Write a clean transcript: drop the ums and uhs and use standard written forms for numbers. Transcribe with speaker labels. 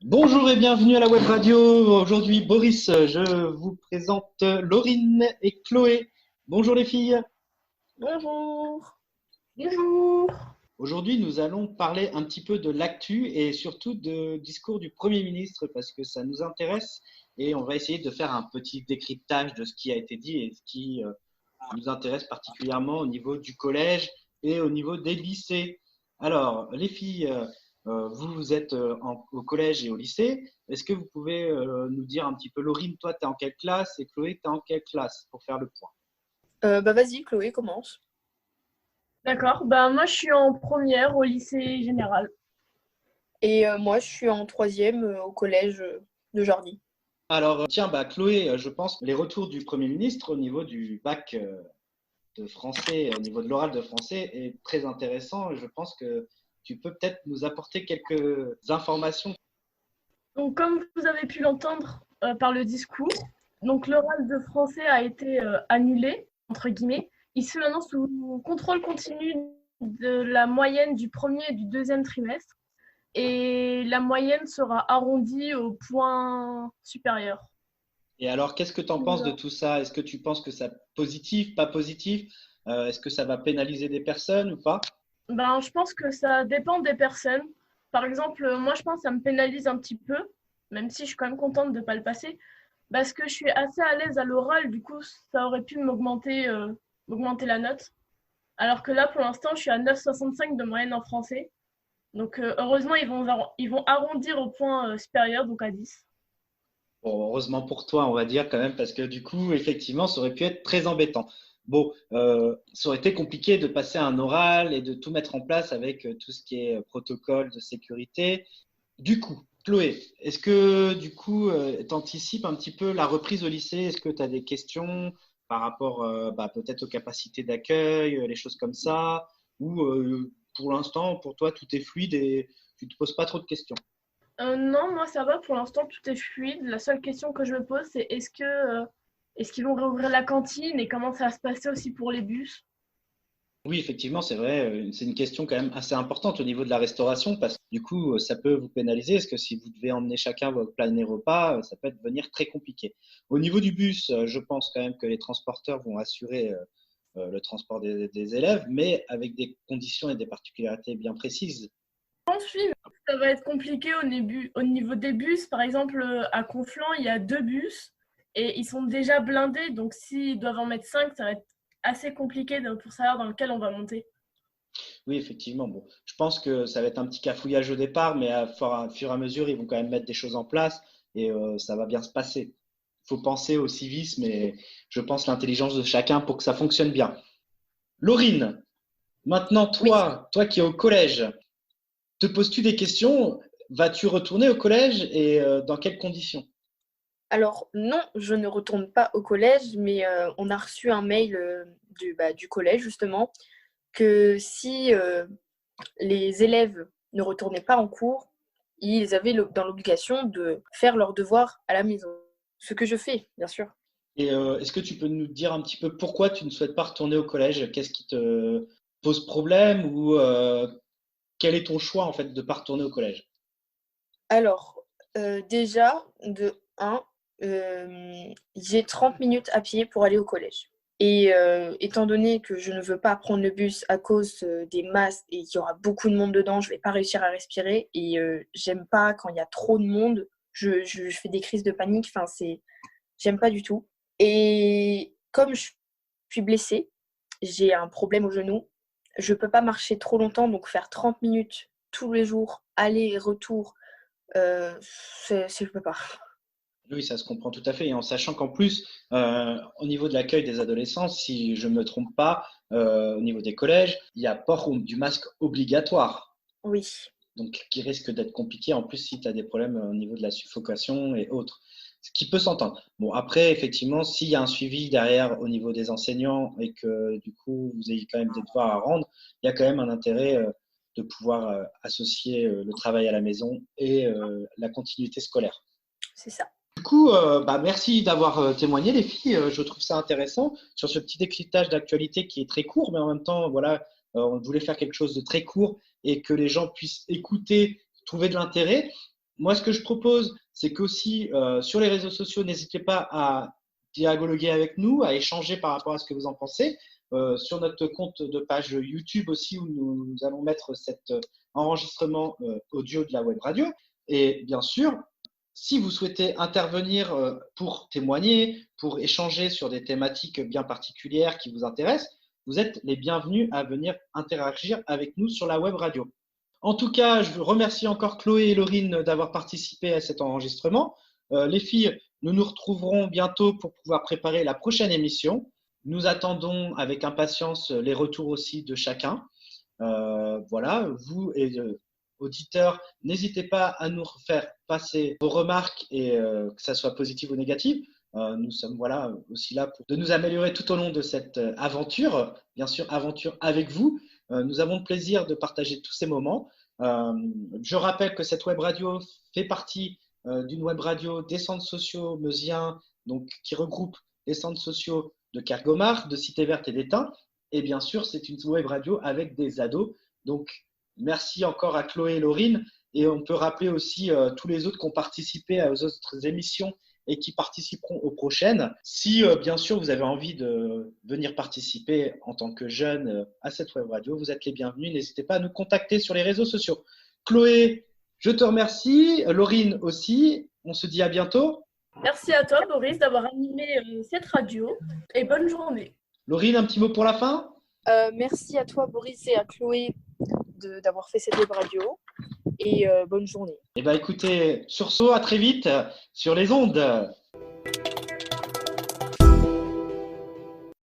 Speaker 1: Bonjour et bienvenue à la web radio. Aujourd'hui, Boris, je vous présente Laurine et Chloé. Bonjour les filles.
Speaker 2: Bonjour. Bonjour.
Speaker 1: Aujourd'hui, nous allons parler un petit peu de l'actu et surtout du discours du Premier ministre parce que ça nous intéresse et on va essayer de faire un petit décryptage de ce qui a été dit et ce qui nous intéresse particulièrement au niveau du collège et au niveau des lycées. Alors, les filles, vous êtes au collège et au lycée. Est-ce que vous pouvez nous dire un petit peu, Laurine, toi, tu es en quelle classe et Chloé, tu es en quelle classe pour faire le point?
Speaker 2: Vas-y, Chloé, commence.
Speaker 3: D'accord, bah moi je suis en première au lycée général.
Speaker 2: Et moi, je suis en troisième au collège de Jordi.
Speaker 1: Alors, tiens, bah, Chloé, je pense que les retours du Premier ministre au niveau du bac de français, au niveau de l'oral de français, est très intéressant. Et je pense que tu peux peut-être nous apporter quelques informations.
Speaker 3: Donc comme vous avez pu l'entendre par le discours, donc l'oral de français a été annulé, entre guillemets. Il se fait maintenant sous contrôle continu de la moyenne du premier et du deuxième trimestre. Et la moyenne sera arrondie au point supérieur.
Speaker 1: Et alors, qu'est-ce que tu en penses de tout ça? Est-ce que tu penses que c'est positif, pas positif? Est-ce que ça va pénaliser des personnes ou pas?
Speaker 3: Ben, je pense que ça dépend des personnes. Par exemple, moi, je pense que ça me pénalise un petit peu, même si je suis quand même contente de ne pas le passer, parce que je suis assez à l'aise à l'oral, du coup, ça aurait pu m'augmenter la note. Alors que là, pour l'instant, je suis à 9,65 de moyenne en français. Donc, heureusement, ils vont arrondir au point supérieur, donc à 10.
Speaker 1: Bon, heureusement pour toi, on va dire quand même, parce que du coup, effectivement, ça aurait pu être très embêtant. Bon, ça aurait été compliqué de passer un oral et de tout mettre en place avec tout ce qui est protocole de sécurité. Du coup, Chloé, est-ce que du coup, tu anticipes un petit peu la reprise au lycée? Est-ce que tu as des questions par rapport bah, peut-être aux capacités d'accueil, les choses comme ça? Ou pour l'instant, pour toi, tout est fluide et tu te poses pas trop de questions?
Speaker 3: Non, moi, ça va. Pour l'instant, tout est fluide. La seule question que je me pose, c'est est-ce qu'ils vont réouvrir la cantine et comment ça va se passer aussi pour les bus?
Speaker 1: Oui, effectivement, c'est vrai. C'est une question quand même assez importante au niveau de la restauration parce que du coup, ça peut vous pénaliser. Est-ce que si vous devez emmener chacun votre panier repas, ça peut devenir très compliqué. Au niveau du bus, je pense quand même que les transporteurs vont assurer le transport des élèves, mais avec des conditions et des particularités bien précises.
Speaker 3: Ensuite, ça va être compliqué au niveau des bus. Par exemple, à Conflans, il y a 2 bus et ils sont déjà blindés. Donc, s'ils doivent en mettre 5, ça va être assez compliqué pour savoir dans lequel on va monter.
Speaker 1: Oui, effectivement. Bon, je pense que ça va être un petit cafouillage au départ, mais à fur et à mesure, ils vont quand même mettre des choses en place et ça va bien se passer. Il faut penser au civisme et je pense l'intelligence de chacun pour que ça fonctionne bien. Laurine, maintenant
Speaker 2: Oui.
Speaker 1: toi qui es au collège, te poses-tu des questions? Vas-tu retourner au collège et dans quelles conditions?
Speaker 2: Alors, non, je ne retourne pas au collège, mais on a reçu un mail du collège, justement, que si les élèves ne retournaient pas en cours, ils avaient dans l'obligation de faire leurs devoirs à la maison. Ce que je fais, bien sûr.
Speaker 1: Et est-ce que tu peux nous dire un petit peu pourquoi tu ne souhaites pas retourner au collège? Qu'est-ce qui te pose problème ou quel est ton choix en fait de ne pas retourner au collège?
Speaker 2: Alors, déjà, de un, j'ai 30 minutes à pied pour aller au collège. Et étant donné que je ne veux pas prendre le bus à cause des masses et qu'il y aura beaucoup de monde dedans, je ne vais pas réussir à respirer. Et j'aime pas quand il y a trop de monde. Je fais des crises de panique. Enfin, j'aime pas du tout. Et comme je suis blessée, j'ai un problème au genou. Je peux pas marcher trop longtemps, donc faire 30 minutes tous les jours, aller et retour, je peux pas.
Speaker 1: Oui, ça se comprend tout à fait. Et en sachant qu'en plus, au niveau de l'accueil des adolescents, si je ne me trompe pas, au niveau des collèges, il y a port du masque obligatoire.
Speaker 2: Oui,
Speaker 1: Donc, qui risque d'être compliqué en plus si tu as des problèmes au niveau de la suffocation et autres. Ce qui peut s'entendre. Bon, après, effectivement, s'il y a un suivi derrière au niveau des enseignants et que du coup, vous ayez quand même des devoirs à rendre, il y a quand même un intérêt de pouvoir associer le travail à la maison et la continuité scolaire.
Speaker 2: c'est ça.
Speaker 1: Du coup, bah, merci d'avoir témoigné, les filles. Je trouve ça intéressant sur ce petit décryptage d'actualité qui est très court, mais en même temps, voilà, on voulait faire quelque chose de très court et que les gens puissent écouter, trouver de l'intérêt. Moi, ce que je propose, c'est qu'aussi sur les réseaux sociaux, n'hésitez pas à dialoguer avec nous, à échanger par rapport à ce que vous en pensez. Sur notre compte de page YouTube aussi, où nous allons mettre cet enregistrement audio de la web radio. Et bien sûr, si vous souhaitez intervenir pour témoigner, pour échanger sur des thématiques bien particulières qui vous intéressent, vous êtes les bienvenus à venir interagir avec nous sur la web radio. En tout cas, je vous remercie encore Chloé et Laurine d'avoir participé à cet enregistrement. Les filles, nous nous retrouverons bientôt pour pouvoir préparer la prochaine émission. Nous attendons avec impatience les retours aussi de chacun. Voilà, vous et auditeurs, n'hésitez pas à nous faire passer vos remarques et que ça soit positif ou négatif. Nous sommes voilà aussi là pour de nous améliorer tout au long de cette aventure, bien sûr aventure avec vous. Nous avons le plaisir de partager tous ces moments. Je rappelle que cette web radio fait partie d'une web radio des centres sociaux meusiens, donc qui regroupe les centres sociaux de Kergomar, de Cité Verte et d'Étain. Et bien sûr, c'est une web radio avec des ados. Donc, merci encore à Chloé et Laurine. Et on peut rappeler aussi tous les autres qui ont participé aux autres émissions et qui participeront aux prochaines. Si, bien sûr, vous avez envie de venir participer en tant que jeune à cette web radio, vous êtes les bienvenus. N'hésitez pas à nous contacter sur les réseaux sociaux. Chloé, je te remercie. Laurine aussi. On se dit à bientôt.
Speaker 3: Merci à toi, Boris, d'avoir animé cette radio. Et bonne journée.
Speaker 1: Laurine, un petit mot pour la fin?
Speaker 2: Merci à toi, Boris, et à Chloé d'avoir fait cette web radio. Et bonne journée.
Speaker 1: Eh bien, écoutez, sur ce, à très vite sur les ondes.